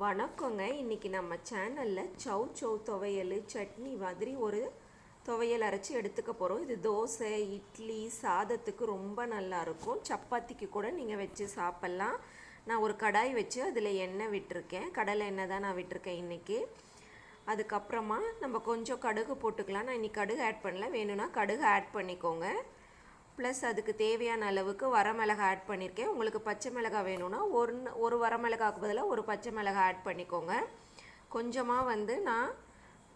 வணக்கங்க. இன்றைக்கி நம்ம சேனலில் சௌ சௌ துவையல் சட்னி மாதிரி ஒரு துவையல் அரைச்சி எடுத்துக்க போகிறோம். இது தோசை, இட்லி, சாதத்துக்கு ரொம்ப நல்லாயிருக்கும். சப்பாத்திக்கு கூட நீங்கள் வச்சு சாப்பிட்லாம். நான் ஒரு கடாய் வச்சு அதில் எண்ணெய் விட்டுருக்கேன். கடலை எண்ணெய் தான் நான் விட்டுருக்கேன் இன்றைக்கி. அதுக்கப்புறமா நம்ம கொஞ்சம் கடுகு போட்டுக்கலாம். நான் இன்றைக்கி கடுகு ஆட் பண்ணல, வேணும்னா கடுகு ஆட் பண்ணிக்கோங்க. ப்ளஸ் அதுக்கு தேவையான அளவுக்கு வரமிளகாய் ஆட் பண்ணியிருக்கேன். உங்களுக்கு பச்சை மிளகாய் வேணும்னா ஒரு வரமிளகாய்க்கு பதிலாக ஒரு பச்சை மிளகாய் ஆட் பண்ணிக்கோங்க. கொஞ்சமாக நான்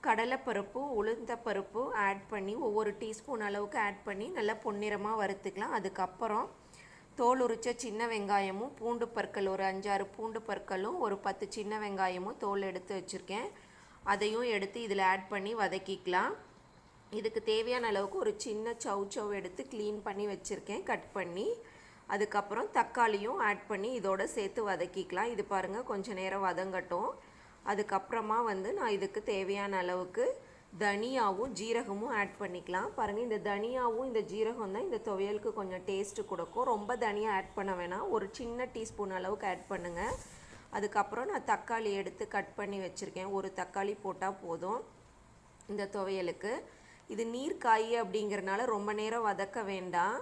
கடலைப்பருப்பு, உளுந்தப்பருப்பு ஆட் பண்ணி ஒவ்வொரு டீஸ்பூன் அளவுக்கு ஆட் பண்ணி நல்லா பொன்னிறமாக வறுத்துக்கலாம். அதுக்கப்புறம் தோல் உரித்த சின்ன வெங்காயமும் பூண்டு பற்கள் ஒரு 5-6 பூண்டு பற்களும் ஒரு 10 சின்ன வெங்காயமும் தோல் எடுத்து வச்சுருக்கேன். அதையும் எடுத்து இதில் ஆட் பண்ணி வதக்கிக்கலாம். இதுக்கு தேவையான அளவுக்கு ஒரு சின்ன சௌ எடுத்து க்ளீன் பண்ணி வச்சுருக்கேன், கட் பண்ணி. அதுக்கப்புறம் தக்காளியும் ஆட் பண்ணி இதோடு சேர்த்து வதக்கிக்கலாம். இது பாருங்கள், கொஞ்சம் நேரம் வதங்கட்டும். அதுக்கப்புறமா நான் இதுக்கு தேவையான அளவுக்கு தனியாவும் ஜீரகமும் ஆட் பண்ணிக்கலாம். பாருங்கள், இந்த தனியாவும் இந்த ஜீரகம் தான் இந்த துவையலுக்கு கொஞ்சம் டேஸ்ட்டு கொடுக்கும். ரொம்ப தனியாக ஆட் பண்ண வேணாம், ஒரு சின்ன டீஸ்பூன் அளவுக்கு ஆட் பண்ணுங்கள். அதுக்கப்புறம் நான் தக்காளி எடுத்து கட் பண்ணி வச்சுருக்கேன். ஒரு தக்காளி போட்டால் போதும் இந்த துவையலுக்கு. இது நீர்க்காய் அப்படிங்கிறனால ரொம்ப நேரம் வதக்க வேண்டாம்,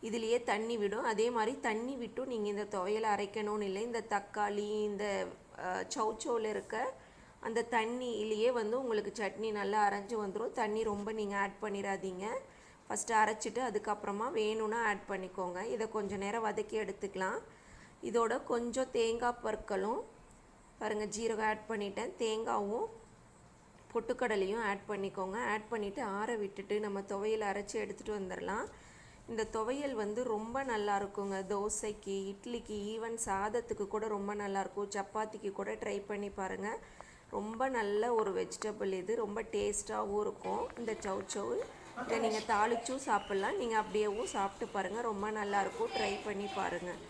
இதுலேயே தண்ணி விடும். அதே மாதிரி தண்ணி விட்டும் நீங்கள் இந்த துவையலை அரைக்கணும்னு இல்லை. இந்த தக்காளி, இந்த சௌச்சோவில் இருக்க அந்த தண்ணியிலேயே உங்களுக்கு சட்னி நல்லா அரைஞ்சி வந்துடும். தண்ணி ரொம்ப நீங்கள் ஆட் பண்ணிடாதீங்க. ஃபஸ்ட்டு அரைச்சிட்டு அதுக்கப்புறமா வேணும்னா ஆட் பண்ணிக்கோங்க. இதை கொஞ்சம் நேரம் வதக்கி எடுத்துக்கலாம். இதோட கொஞ்சம் தேங்காய் பற்களும் பாருங்கள், ஜீரகம் ஆட் பண்ணிட்டேன், தேங்காயும் பொட்டுக்கடலையும் ஆட் பண்ணிக்கோங்க. ஆட் பண்ணிவிட்டு ஆற விட்டுட்டு நம்ம துவையல் அரைச்சி எடுத்துகிட்டு வந்துடலாம். இந்த துவையல் ரொம்ப நல்லா இருக்குங்க. தோசைக்கு, இட்லிக்கு, ஈவன் சாதத்துக்கு கூட ரொம்ப நல்லாயிருக்கும். சப்பாத்திக்கு கூட ட்ரை பண்ணி பாருங்கள். ரொம்ப நல்ல ஒரு வெஜிடபிள் இது, ரொம்ப டேஸ்ட்டாகவும் இருக்கும் இந்த சௌ. இதை நீங்கள் தாளிச்சும் சாப்பிட்லாம், நீங்கள் அப்படியேவும் சாப்பிட்டு பாருங்கள், ரொம்ப நல்லாயிருக்கும். ட்ரை பண்ணி பாருங்கள்.